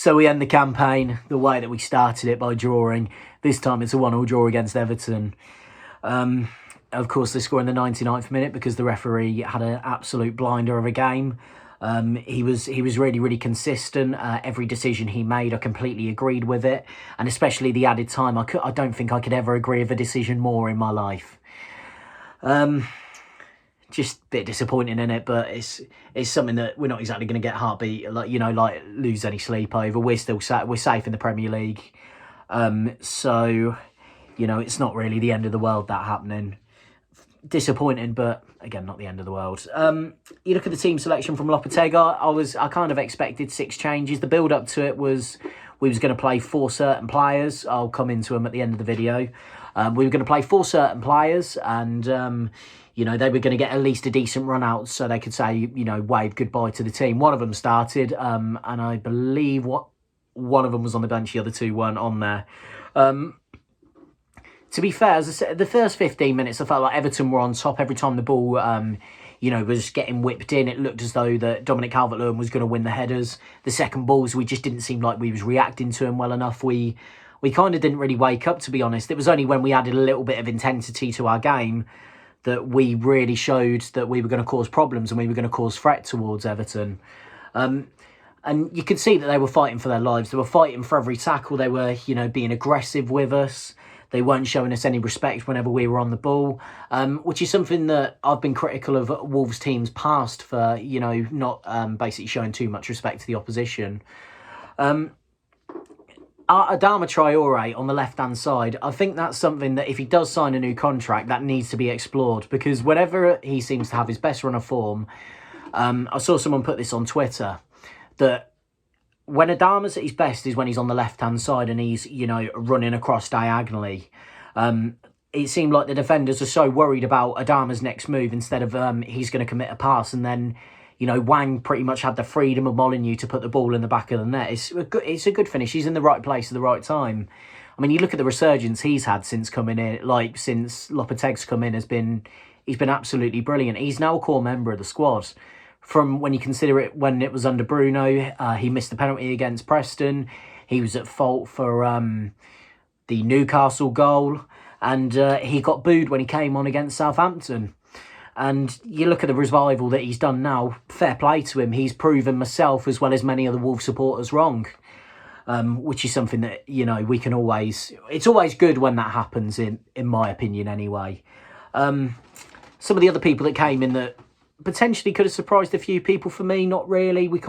So we end the campaign the way that we started it, by drawing. This time it's a 1-1 draw against Everton. Of course, they score in the 99th minute because the referee had an absolute blinder of a game. He was really, really consistent. Every decision he made, I completely agreed with it. And especially the added time, I don't think I could ever agree with a decision more in my life. Just a bit disappointing in it, but it's something that we're not exactly going to get heartbeat, like lose any sleep over. We're safe in the Premier League, so it's not really the end of the world that happening. Disappointing, but again, not the end of the world. You look at the team selection from Lopetegui. I kind of expected 6 changes. The build up to it was we was going to play 4 certain players. I'll come into them at the end of the video. We were going to play 4 certain players, and they were going to get at least a decent run out so they could say, wave goodbye to the team. One of them started, and I believe one of them was on the bench. The other 2 weren't on there. To be fair, as I said, the first 15 minutes, I felt like Everton were on top. Every time the ball, was getting whipped in, it looked as though that Dominic Calvert-Lewin was going to win the headers. The second balls, we just didn't seem like we was reacting to him well enough. We kind of didn't really wake up, to be honest. It was only when we added a little bit of intensity to our game that we really showed that we were going to cause problems and we were going to cause threat towards Everton. And you could see that they were fighting for their lives. They were fighting for every tackle. They were, being aggressive with us. They weren't showing us any respect whenever we were on the ball, which is something that I've been critical of Wolves teams past for, not basically showing too much respect to the opposition. Adama Traore on the left-hand side, I think that's something that if he does sign a new contract, that needs to be explored, because whenever he seems to have his best run of form, I saw someone put this on Twitter, that when Adama's at his best is when he's on the left-hand side and he's, running across diagonally. It seemed like the defenders are so worried about Adama's next move instead of he's going to commit a pass, and then, Wang pretty much had the freedom of Molineux to put the ball in the back of the net. It's a good finish. He's in the right place at the right time. I mean, you look at the resurgence he's had since coming in, since Lopetegui's come in, he's been absolutely brilliant. He's now a core member of the squad. From when you consider it, when it was under Bruno, he missed the penalty against Preston. He was at fault for the Newcastle goal, and he got booed when he came on against Southampton. And you look at the revival that he's done now, fair play to him. He's proven myself as well as many other Wolves supporters wrong, which is something that, we can always... It's always good when that happens, in my opinion anyway. Some of the other people that came in that potentially could have surprised a few people, for me, not really. We've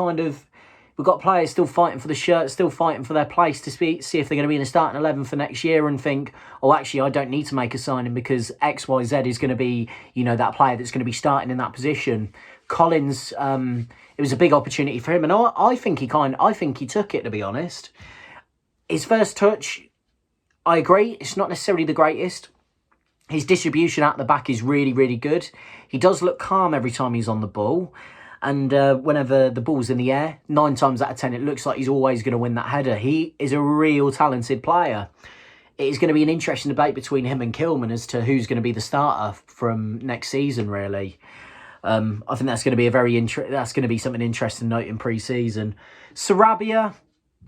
got players still fighting for the shirt, still fighting for their place to see if they're going to be in the starting 11 for next year, and think, oh, actually, I don't need to make a signing because XYZ is going to be, that player that's going to be starting in that position. Collins, it was a big opportunity for him, and I think he took it, to be honest. His first touch, I agree, it's not necessarily the greatest. His distribution at the back is really, really good. He does look calm every time he's on the ball. And whenever the ball's in the air, 9 times out of 10, it looks like he's always going to win that header. He is a real talented player. It is going to be an interesting debate between him and Kilman as to who's going to be the starter from next season, really. I think that's going to be something interesting to note in pre-season. Sarabia,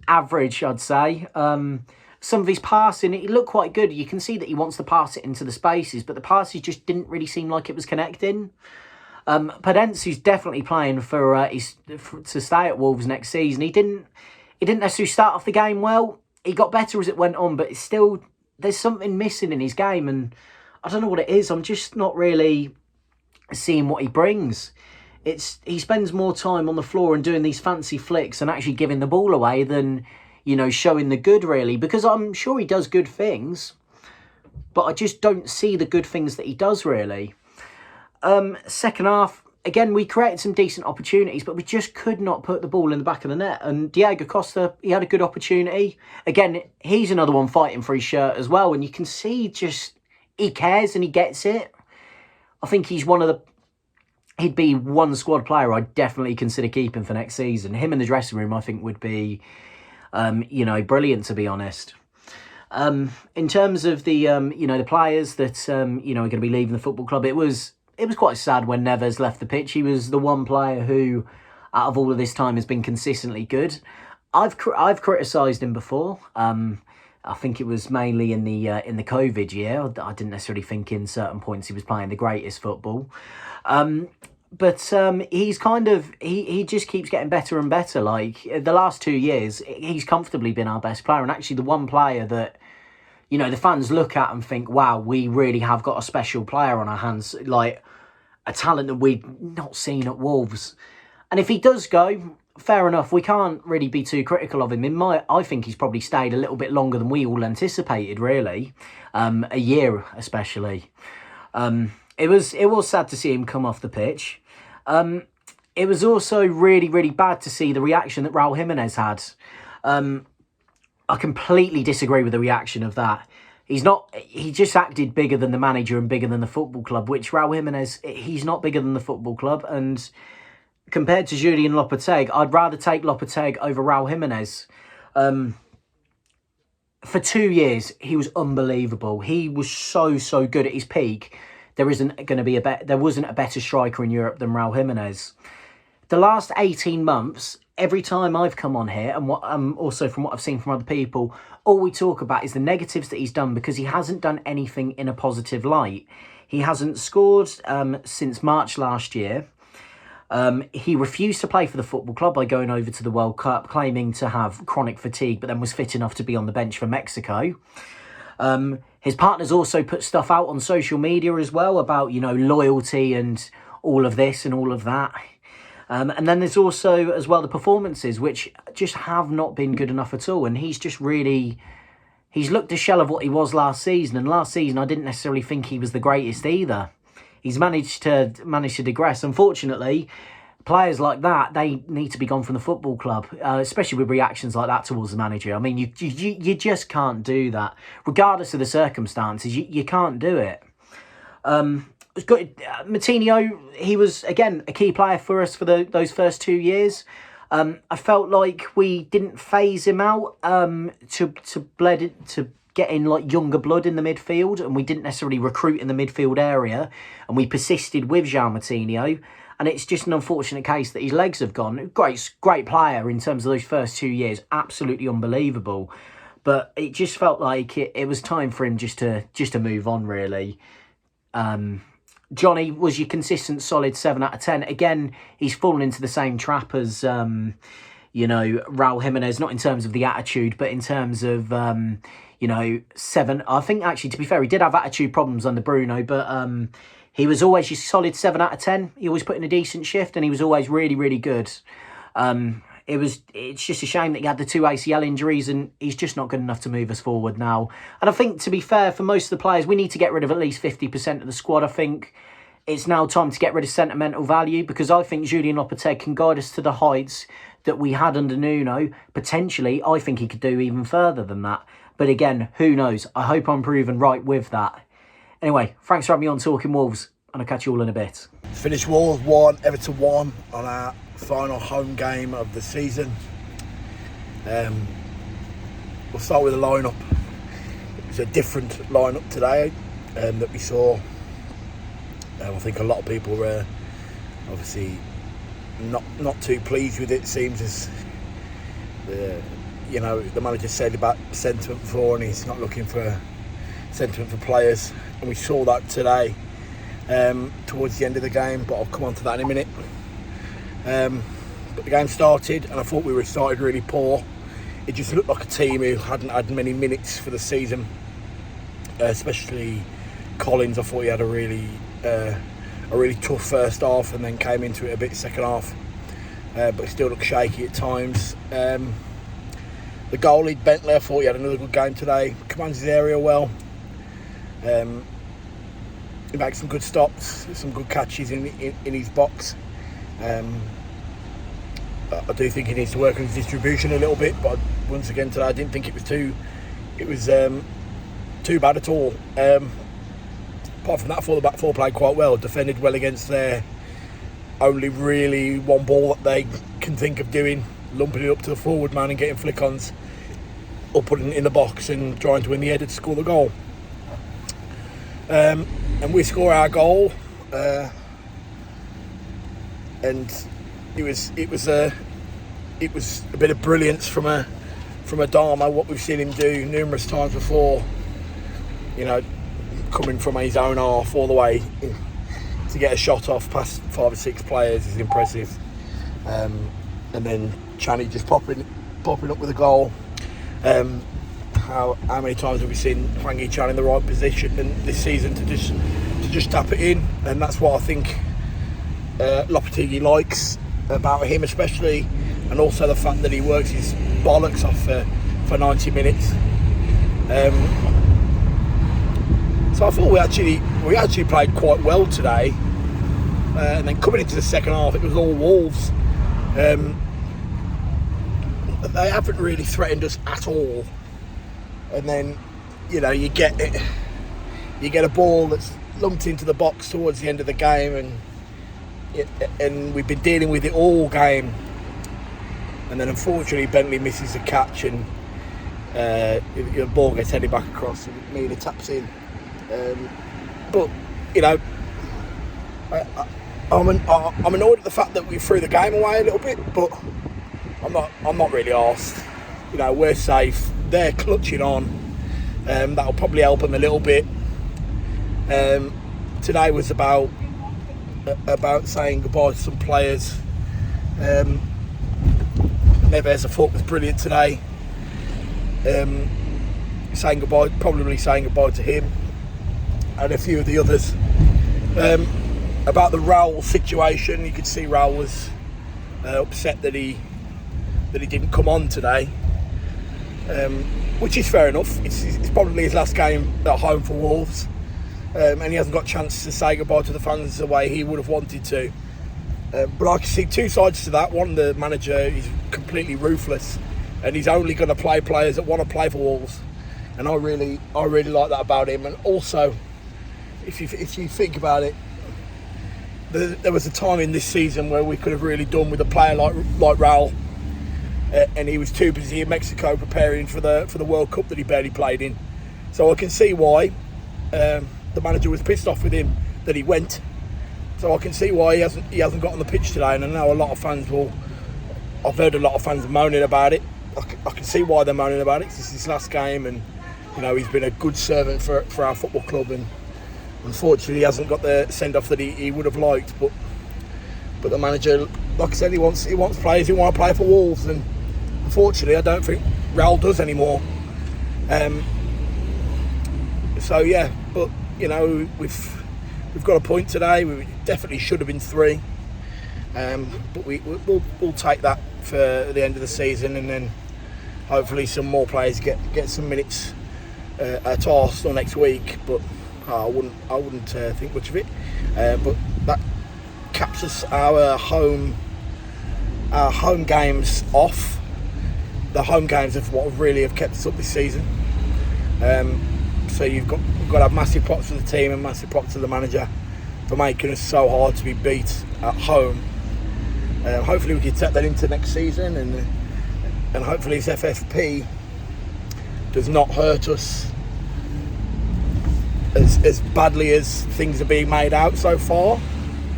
average, I'd say. Some of his passing, it looked quite good. You can see that he wants to pass it into the spaces, but the passes just didn't really seem like it was connecting. Padence's definitely playing to stay at Wolves next season. He didn't necessarily start off the game well. He got better as it went on, but it's still, there's something missing in his game, and I don't know what it is. I'm just not really seeing what he brings. He spends more time on the floor and doing these fancy flicks and actually giving the ball away than, showing the good, really, because I'm sure he does good things, but I just don't see the good things that he does, really. Second half, again, we created some decent opportunities, but we just could not put the ball in the back of the net. And Diego Costa, he had a good opportunity. Again, he's another one fighting for his shirt as well. And you can see just, he cares and he gets it. I think he'd be one squad player I'd definitely consider keeping for next season. Him in the dressing room, I think, would be, brilliant, to be honest. In terms of the, the players that, are going to be leaving the football club, it was quite sad when Neves left the pitch. He was the one player who, out of all of this time, has been consistently good. I've criticised him before. I think it was mainly in the COVID year. I didn't necessarily think in certain points he was playing the greatest football. But he's he just keeps getting better and better. Like the last 2 years, he's comfortably been our best player, and actually the one player that, you know, the fans look at and think, wow, we really have got a special player on our hands, like a talent that we've not seen at Wolves. And if he does go, fair enough, we can't really be too critical of him. I think he's probably stayed a little bit longer than we all anticipated, really. A year, especially. It was sad to see him come off the pitch. It was also really, really bad to see the reaction that Raul Jimenez had. I completely disagree with the reaction of that. He just acted bigger than the manager and bigger than the football club, which Raul Jimenez, he's not bigger than the football club. And compared to Julian Lopetegui, I'd rather take Lopetegui over Raul Jimenez. For 2 years, he was unbelievable. He was so good at his peak. There wasn't a better striker in Europe than Raul Jimenez. The last 18 months, every time I've come on here, and also from what I've seen from other people, all we talk about is the negatives that he's done, because he hasn't done anything in a positive light. He hasn't scored since March last year. He refused to play for the football club by going over to the World Cup, claiming to have chronic fatigue, but then was fit enough to be on the bench for Mexico. His partner's also put stuff out on social media as well about, you know, loyalty and all of this and all of that. And then there's also, as well, the performances, which just have not been good enough at all. And he's just really, he's looked a shell of what he was last season. And last season, I didn't necessarily think he was the greatest either. He's managed to digress. Unfortunately, players like that, they need to be gone from the football club, especially with reactions like that towards the manager. I mean, you just can't do that. Regardless of the circumstances, you can't do it. Moutinho, he was, again, a key player for us for those first 2 years. I felt like we didn't phase him out to get in like younger blood in the midfield, and we didn't necessarily recruit in the midfield area, and we persisted with João Moutinho. And it's just an unfortunate case that his legs have gone. Great player in terms of those first 2 years, absolutely unbelievable. But it just felt like it was time for him just to move on, really. Johnny was your consistent, solid 7 out of 10. Again, he's fallen into the same trap as, Raul Jimenez, not in terms of the attitude, but in terms of, 7. I think, actually, to be fair, he did have attitude problems under Bruno, but he was always your solid 7 out of 10. He always put in a decent shift, and he was always really, really good. It's just a shame that he had the 2 ACL injuries, and he's just not good enough to move us forward now. And I think, to be fair, for most of the players, we need to get rid of at least 50% of the squad. I think it's now time to get rid of sentimental value, because I think Julian Lopetegui can guide us to the heights that we had under Nuno. Potentially, I think he could do even further than that. But again, who knows? I hope I'm proven right with that. Anyway, thanks for having me on Talking Wolves, and I'll catch you all in a bit. Finished Wolves 1, Everton 1 on our final home game of the season. We'll start with the lineup. It was a different lineup today that we saw. I think a lot of people were obviously not too pleased with it. It seems as the manager said about sentiment before, and he's not looking for sentiment for players, and we saw that today towards the end of the game, but I'll come on to that in a minute. But the game started, and I thought we started really poor. It just looked like a team who hadn't had many minutes for the season, especially Collins. I thought he had a really tough first half, and then came into it a bit second half, but it still looked shaky at times. The goalie, Bentley, I thought he had another good game today. Commands his area well. He makes some good stops, some good catches in his box. I do think he needs to work on his distribution a little bit, but once again today I didn't think it was too bad at all. Apart from that, I thought the back four played quite well, defended well against their only really one ball that they can think of doing, lumping it up to the forward man and getting flick-ons, or putting it in the box and trying to win the header to score the goal. And we score our goal, and it was it was a bit of brilliance from a Dharma, what we've seen him do numerous times before. You know, coming from his own half all the way to get a shot off past 5 or 6 players is impressive. And then Channy just popping up with a goal. How many times have we seen Hwang Hee-chan in the right position and this season to just tap it in? And that's what I think Lopetegui likes about him, especially, and also the fact that he works his bollocks off for 90 minutes. So I thought we actually played quite well today. And then coming into the second half, it was all Wolves. They haven't really threatened us at all. And then, you know, you get a ball that's lumped into the box towards the end of the game, and we've been dealing with it all game. And then unfortunately Bentley misses a catch, and the ball gets headed back across and Mina taps in. But you know, I'm annoyed at the fact that we threw the game away a little bit, but I'm not really arsed. You know, we're safe. They're clutching on. That'll probably help them a little bit. Today was about saying goodbye to some players. Neves, I thought, was brilliant today. Probably saying goodbye to him and a few of the others. About the Raul situation, you could see Raul was upset that he didn't come on today, which is fair enough. It's probably his last game at home for Wolves, and he hasn't got a chance to say goodbye to the fans the way he would have wanted to. But I can see two sides to that. One, the manager is completely ruthless, and he's only going to play players that want to play for Wolves, and I really like that about him. And also, if you think about it, there was a time in this season where we could have really done with a player like Raul, and he was too busy in Mexico preparing for the World Cup that he barely played in. So I can see why the manager was pissed off with him that he went. So I can see why he hasn't got on the pitch today, and I know a lot of fans I've heard a lot of fans moaning about it. I can see why they're moaning about it. This is his last game, and you know, he's been a good servant for our football club, and unfortunately he hasn't got the send-off that he would have liked. But the manager, like I said, he wants players who want to play for Wolves, and unfortunately I don't think Raul does anymore. So yeah, but you know, we've got a point today. We definitely should have been 3, but we'll take that for the end of the season, and then hopefully some more players get some minutes at Arsenal next week. But I wouldn't think much of it. But that caps us our home games off. The home games of what really have kept us up this season. So we've got to have massive props to the team and massive props to the manager for making us so hard to be beat at home. Hopefully we can take that into next season, and hopefully this FFP does not hurt us as badly as things are being made out so far.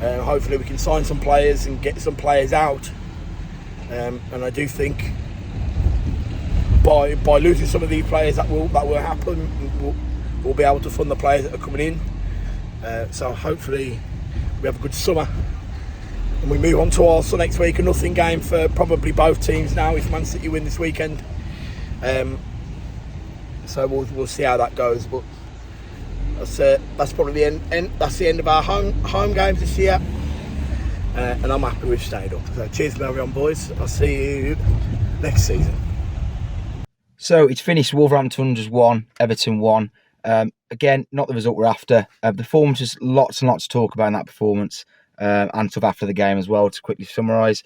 Hopefully we can sign some players and get some players out. And I do think by losing some of these players that will happen. We'll be able to fund the players that are coming in. So hopefully we have a good summer, and we move on to Arsenal next week. A nothing game for probably both teams now if Man City win this weekend. So we'll see how that goes. But that's probably the end. That's the end of our home games this year, and I'm happy we've stayed up. So cheers, everyone, boys. I'll see you next season. So it's finished. Wolverhampton just won, Everton won. Again, not the result we're after. The performance, just lots and lots to talk about in that performance, and stuff after the game as well, to quickly summarise.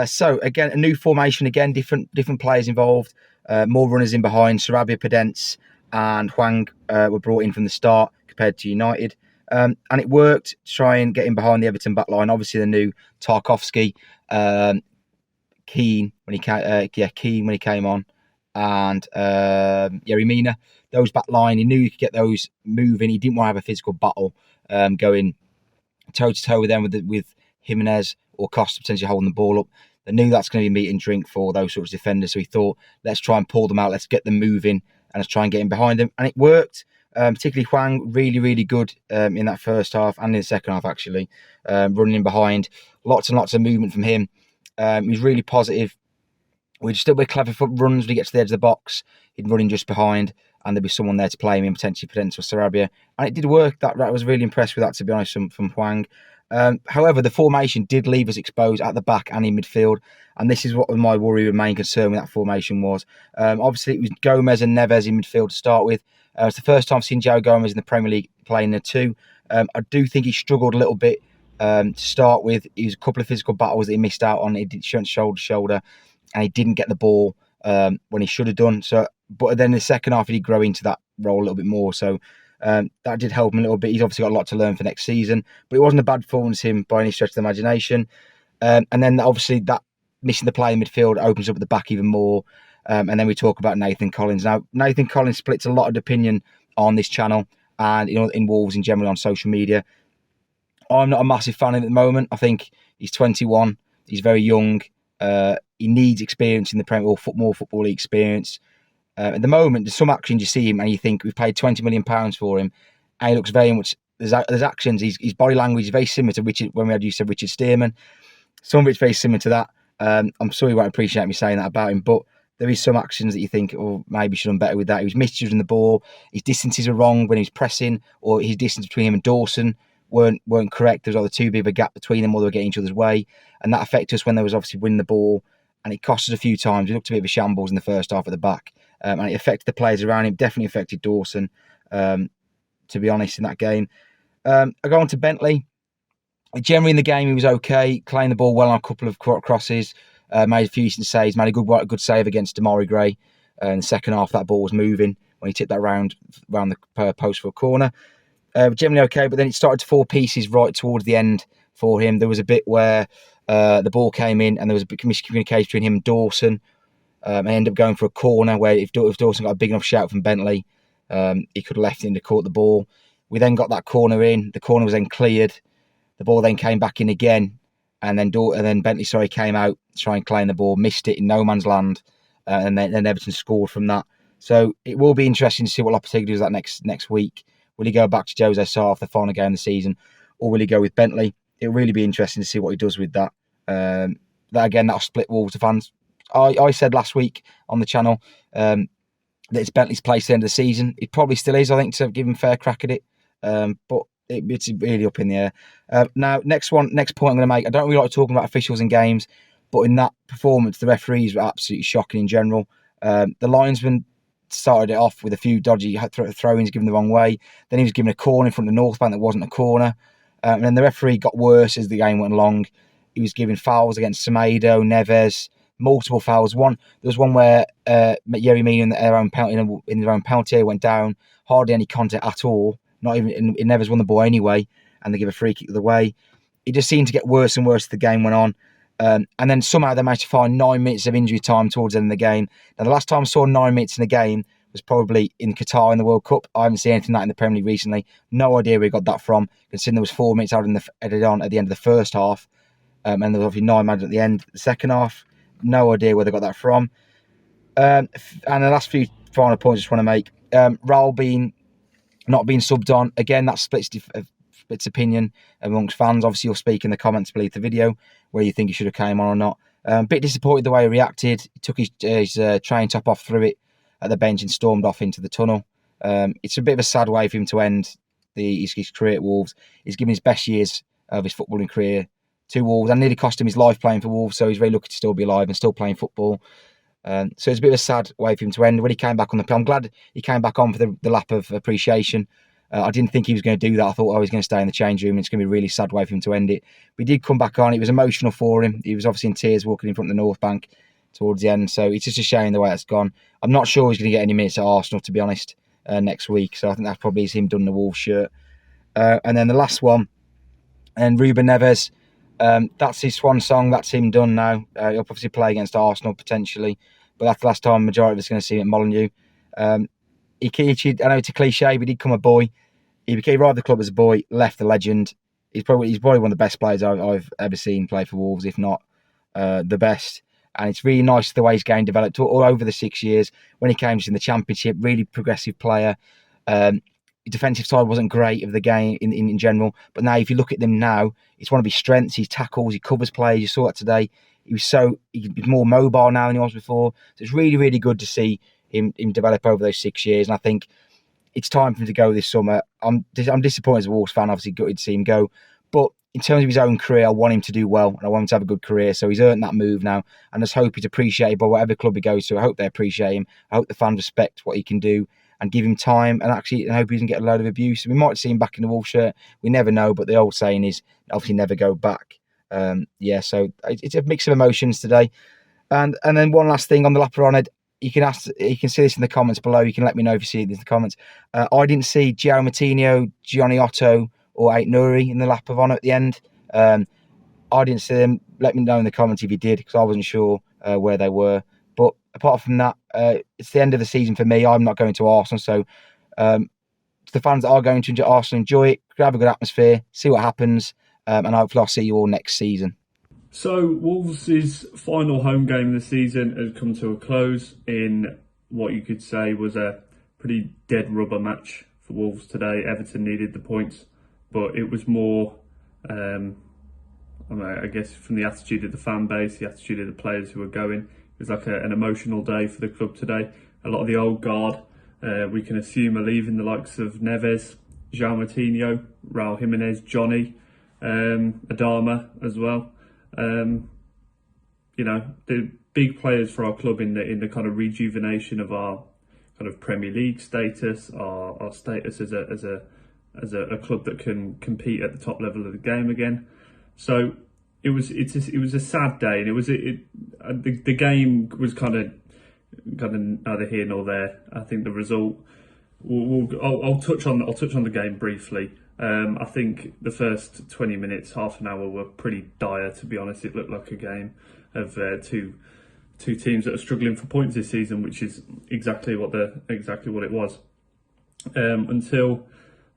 So again, a new formation, again, different players involved, more runners in behind. Sarabia, Podence and Hwang were brought in from the start compared to United. And it worked to try and get in behind the Everton back line. Obviously, the new Tarkowski, Keane when he came on, and Yerry Mina. Those back line, he knew he could get those moving. He didn't want to have a physical battle going toe to toe with them with Jimenez or Costa potentially holding the ball up. They knew that's going to be meat and drink for those sorts of defenders. So he thought, let's try and pull them out. Let's get them moving and let's try and get in behind them. And it worked. Particularly Hwang, really, really good in that first half and in the second half, actually. Running in behind. Lots and lots of movement from him. He was really positive. We'd still be clever foot runs when he gets to the edge of the box. He'd run in just behind and there'd be someone there to play him in, potentially Sarabia. And it did work. That I was really impressed with that, to be honest, from Hwang. However, the formation did leave us exposed at the back and in midfield. And this is what my worry and main concern with that formation was. Obviously, it was Gomez and Neves in midfield to start with. It's the first time I've seen Joe Gomez in the Premier League playing the two. I do think he struggled a little bit to start with. He was a couple of physical battles that he missed out on. He did shoulder to shoulder, and he didn't get the ball when he should have done. So, but then in the second half, he did grow into that role a little bit more. So that did help him a little bit. He's obviously got a lot to learn for next season, but it wasn't a bad performance him by any stretch of the imagination. And then obviously that missing the play in midfield opens up at the back even more. And then we talk about Nathan Collins. Now, Nathan Collins splits a lot of opinion on this channel and in Wolves in general on social media. I'm not a massive fan of him at the moment. I think he's 21. He's very young. He needs experience in the Premier or more Football League experience. At the moment, there's some actions you see him and you think we've paid £20 million for him. And he looks very much, there's actions, his body language is very similar to Richard, when we had you said Richard Stearman. Some of it's very similar to that. I'm sure you won't appreciate me saying that about him, but there is some actions that you think, oh, maybe should have done better with that. He was misjudging the ball. His distances were wrong when he was pressing, or his distance between him and Dawson weren't correct. There was either too big of a gap between them, or they were getting each other's way, and that affected us when there was obviously winning the ball, and it cost us a few times. We looked a bit of a shambles in the first half at the back, and it affected the players around him. Definitely affected Dawson, to be honest, in that game. I go on to Bentley. Generally in the game, he was okay, playing the ball well on a couple of crosses. Made a few decent saves, made a good save against Damari Gray. In the second half, that ball was moving when he tipped that round the post for a corner. Generally okay, but then it started to fall pieces right towards the end for him. There was a bit where the ball came in and there was a bit of miscommunication between him and Dawson. And ended up going for a corner where if Dawson got a big enough shout from Bentley, he could have left it in to caught the ball. We then got that corner in. The corner was then cleared. The ball then came back in again. And then Bentley, came out to try and claim the ball, missed it in no man's land, and then Everton scored from that. So it will be interesting to see what Lopetegui does that next week. Will he go back to Jose Sarr for the final game of the season, or will he go with Bentley? It'll really be interesting to see what he does with that. That'll split Wolves fans. I said last week on the channel that it's Bentley's place at the end of the season. It probably still is, I think, to give him a fair crack at it. But it's really up in the air. Now, next point I'm going to make. I don't really like talking about officials in games, but in that performance, the referees were absolutely shocking in general. The linesman started it off with a few dodgy throw-ins given the wrong way. Then he was given a corner in front of the North Bank that wasn't a corner. And then the referee got worse as the game went along. He was giving fouls against Semedo, Neves, multiple fouls. There was one where Yerry Mina in their own penalty area went down, hardly any contact at all. Not even it Neves won the ball anyway, and they give a free kick the way. It just seemed to get worse and worse as the game went on. And then somehow they managed to find 9 minutes of injury time towards the end of the game. Now, the last time I saw 9 minutes in a game was probably in Qatar in the World Cup. I haven't seen anything like that in the Premier League recently. No idea where he got that from, considering there was 4 minutes added on at the end of the first half. And there was obviously 9 minutes at the end of the second half. No idea where they got that from. And the last few final points I just want to make. Raul not being subbed on. Again, that splits opinion amongst fans. Obviously, you'll speak in the comments beneath the video where you think he should have came on or not. A bit disappointed the way he reacted. He took his train top off, threw it at the bench and stormed off into the tunnel. It's a bit of a sad way for him to end his career at Wolves. He's given his best years of his footballing career to Wolves and nearly cost him his life playing for Wolves, so he's very lucky to still be alive and still playing football. So it's a bit of a sad way for him to end. When he came back on the pitch, I'm glad he came back on for the lap of appreciation. I didn't think he was going to do that. I thought he was going to stay in the change room. It's going to be a really sad way for him to end it. But he did come back on. It was emotional for him. He was obviously in tears walking in front of the North Bank towards the end. So it's just a shame the way that's gone. I'm not sure he's going to get any minutes at Arsenal, to be honest, next week. So I think that probably is him done the Wolves shirt. And then the last one, and Ruben Neves. That's his swan song. That's him done now. He'll obviously play against Arsenal potentially, but that's the last time majority of us are going to see him at Molineux. I know it's a cliche, but he became a boy. He arrived at the club as a boy, left the legend. He's probably one of the best players I've ever seen play for Wolves, if not the best. And it's really nice the way his game developed all over the 6 years. When he came in the Championship, really progressive player. His defensive side wasn't great of the game in general, but now if you look at them now, it's one of his strengths. He tackles, he covers players. You saw that today. He's more mobile now than he was before. So it's really, really good to see him develop over those 6 years. And I think it's time for him to go this summer. I'm disappointed as a Wolves fan, obviously gutted to see him go. But in terms of his own career, I want him to do well and I want him to have a good career. So he's earned that move now. And I just hope he's appreciated by whatever club he goes to. I hope they appreciate him. I hope the fans respect what he can do and give him time. And actually, I hope he doesn't get a load of abuse. We might see him back in the Wolves shirt. We never know. But the old saying is obviously never go back. So it's a mix of emotions today. And then one last thing on the Laperonid. You can see this in the comments below. You can let me know if you see it in the comments. I didn't see João Moutinho, Gianni Otto, or ait-nouri in the lap of honour at the end. I didn't see them. Let me know in the comments if you did, because I wasn't sure where they were. But apart from that, it's the end of the season for me. I'm not going to Arsenal, so the fans that are going to Arsenal, enjoy it, have a good atmosphere, see what happens, and hopefully I'll see you all next season. So Wolves' final home game of the season has come to a close in what you could say was a pretty dead rubber match for Wolves today. Everton needed the points, but it was more, I guess, from the attitude of the fan base, the attitude of the players who were going. It was like an emotional day for the club today. A lot of the old guard, we can assume, are leaving, the likes of Neves, João Moutinho, Raul Jimenez, Johnny, Adama as well. The big players for our club in the kind of rejuvenation of our kind of Premier League status, our status as a club that can compete at the top level of the game again. So it was a sad day, and the game was kind of neither here nor there. I think the result. I'll touch on the game briefly. I think the first 20 minutes, half an hour, were pretty dire, to be honest. It looked like a game of two teams that are struggling for points this season, which is exactly what it was. Until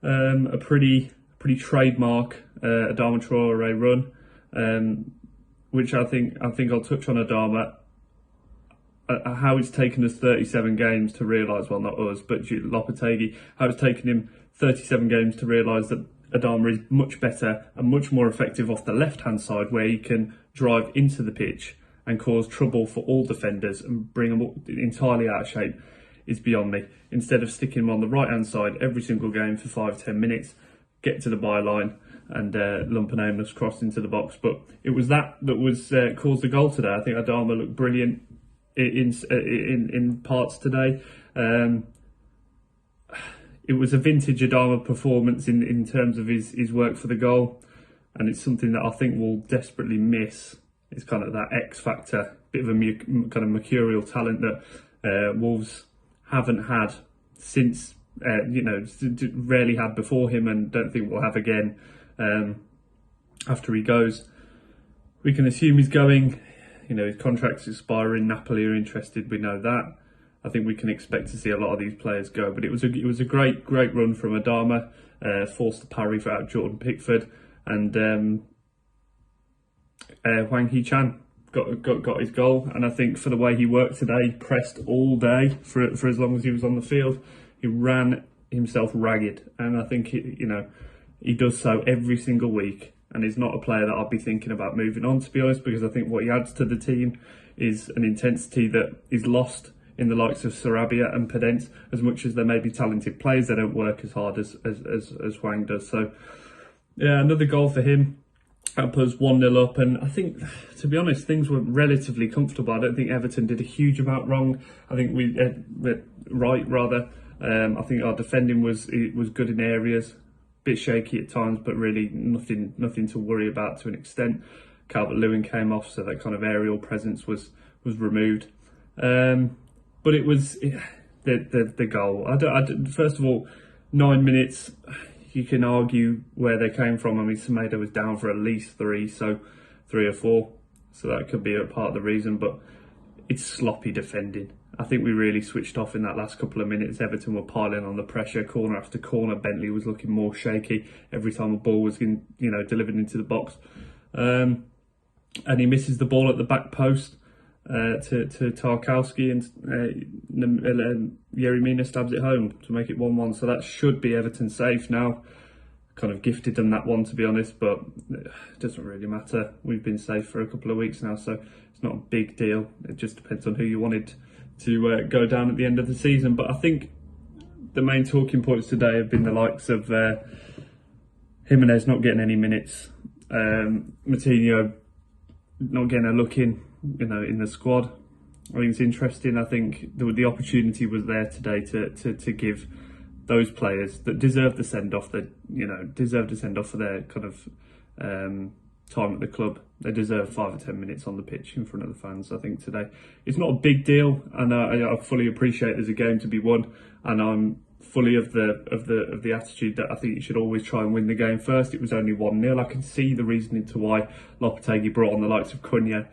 a pretty trademark Adama Traore run, which I think I'll touch on Adama. How it's taken us 37 games to realise, well, not us, but Lopetegui, how it's taken him 37 games to realise that Adama is much better and much more effective off the left-hand side, where he can drive into the pitch and cause trouble for all defenders and bring them entirely out of shape, is beyond me. Instead of sticking him on the right-hand side every single game for 5-10 minutes, get to the byline and lump an aimless cross into the box. But it was that was caused the goal today. I think Adama looked brilliant in parts today. It was a vintage Adama performance in terms of his work for the goal, and it's something that I think we'll desperately miss. It's kind of that X factor, bit of a kind of mercurial talent that Wolves haven't had since, rarely had before him, and don't think we'll have again after he goes. We can assume he's going. His contract's expiring. Napoli are interested. We know that. I think we can expect to see a lot of these players go. But it was a great run from Adama. Forced the parry for out Jordan Pickford, and Hwang Hee-chan got his goal. And I think for the way he worked today, pressed all day for as long as he was on the field. He ran himself ragged, and I think he does so every single week. And he's not a player that I'll be thinking about moving on, to be honest, because I think what he adds to the team is an intensity that is lost in the likes of Sarabia and Podence. As much as they may be talented players, they don't work as hard as Hwang does. So, yeah, another goal for him. That puts 1-0 up, and I think, to be honest, things were relatively comfortable. I don't think Everton did a huge amount wrong. I think we right rather. I think our defending was good in areas. Bit shaky at times, but really nothing to worry about to an extent. Calvert-Lewin came off, so that kind of aerial presence was removed. But it was the goal. First of all, 9 minutes. You can argue where they came from. I mean, Semedo was down for at least 3 or 4, so that could be a part of the reason. But it's sloppy defending. I think we really switched off in that last couple of minutes. Everton were piling on the pressure, corner after corner. Bentley was looking more shaky every time a ball was delivered into the box. and he misses the ball at the back post to Tarkowski, and Yerry Mina stabs it home to make it 1-1. So that should be Everton safe now. Kind of gifted them that one, to be honest, but it doesn't really matter. We've been safe for a couple of weeks now, so it's not a big deal. It just depends on who you wanted to go down at the end of the season. But I think the main talking points today have been the likes of Jimenez not getting any minutes, Moutinho not getting a look in, in the squad. I think it's interesting. I think the opportunity was there today to give those players that deserve the send off, that deserve to send off for their kind of time at the club. They deserve 5 or 10 minutes on the pitch in front of the fans. I think today it's not a big deal, and I fully appreciate there's a game to be won, and I'm fully of the attitude that I think you should always try and win the game first. It was only 1-0. I can see the reasoning to why Lopetegui brought on the likes of Cunha,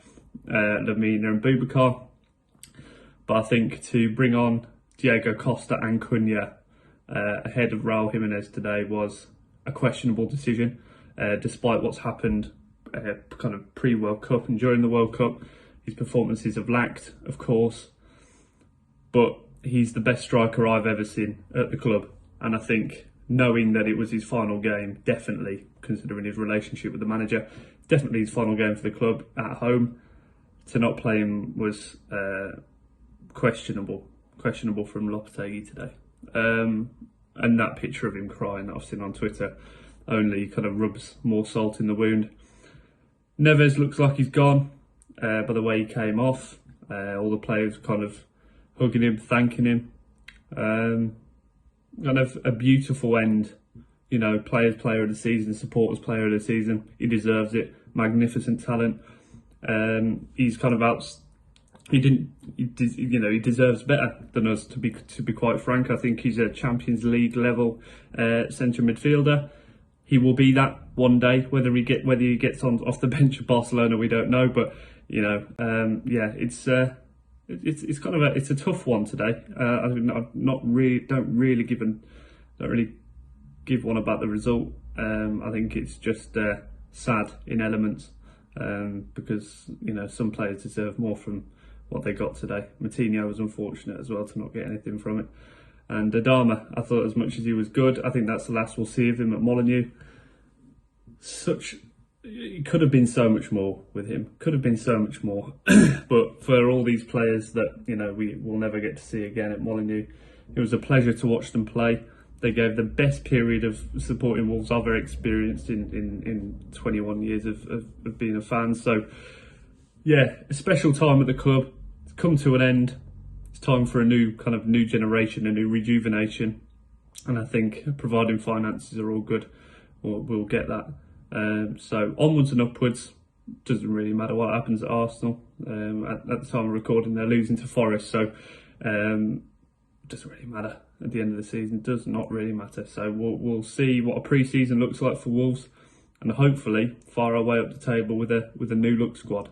Lamina and Boubacar, but I think to bring on Diego Costa and Cunha ahead of Raul Jimenez today was a questionable decision, despite what's happened kind of pre-World Cup and during the World Cup. His performances have lacked, of course, but he's the best striker I've ever seen at the club, and I think knowing that it was his final game, definitely, considering his relationship with the manager, definitely his final game for the club at home, to not play him was questionable from Lopetegui today. And that picture of him crying that I've seen on Twitter only kind of rubs more salt in the wound. Neves looks like he's gone by the way he came off. All the players kind of hugging him, thanking him. Kind of a beautiful end. Players player of the season, supporters player of the season. He deserves it. Magnificent talent. He's kind of he deserves better than us, to be quite frank. I think he's a Champions League level centre midfielder. He will be that one day. Whether he gets on off the bench of Barcelona, we don't know. But it's kind of a tough one today. I don't really give one about the result. I think it's just sad in elements, because some players deserve more from what they got today. Moutinho was unfortunate as well to not get anything from it. And Adama, I thought as much as he was good, I think that's the last we'll see of him at Molineux. It could have been so much more with him. Could have been so much more. But for all these players that, we will never get to see again at Molineux, it was a pleasure to watch them play. They gave the best period of supporting Wolves I've ever experienced in 21 years of being a fan. So, yeah, a special time at the club. It's come to an end. It's time for a new generation, a new rejuvenation. And I think providing finances are all good, we'll get that. So onwards and upwards. Doesn't really matter what happens at Arsenal. At the time of recording, they're losing to Forest, so doesn't really matter at the end of the season. Does not really matter. So we'll see what a pre-season looks like for Wolves, and hopefully far our way up the table with a new look squad.